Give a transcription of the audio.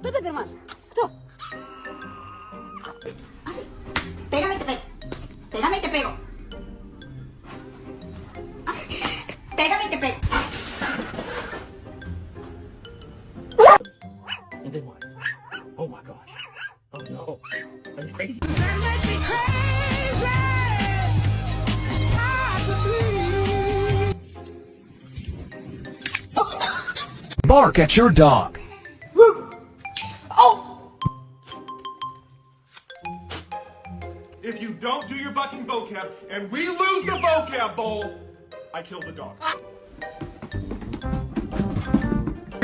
Vete, mi hermano. Tú. Así. Pégame y te pego. Pégame y te pego. Así. Pégame y te pego. And then what? Oh my gosh. Oh no. Are you crazy? Bark at your dog. Oh! If you don't do your bucking vocab and we lose the vocab bowl, I kill the dog.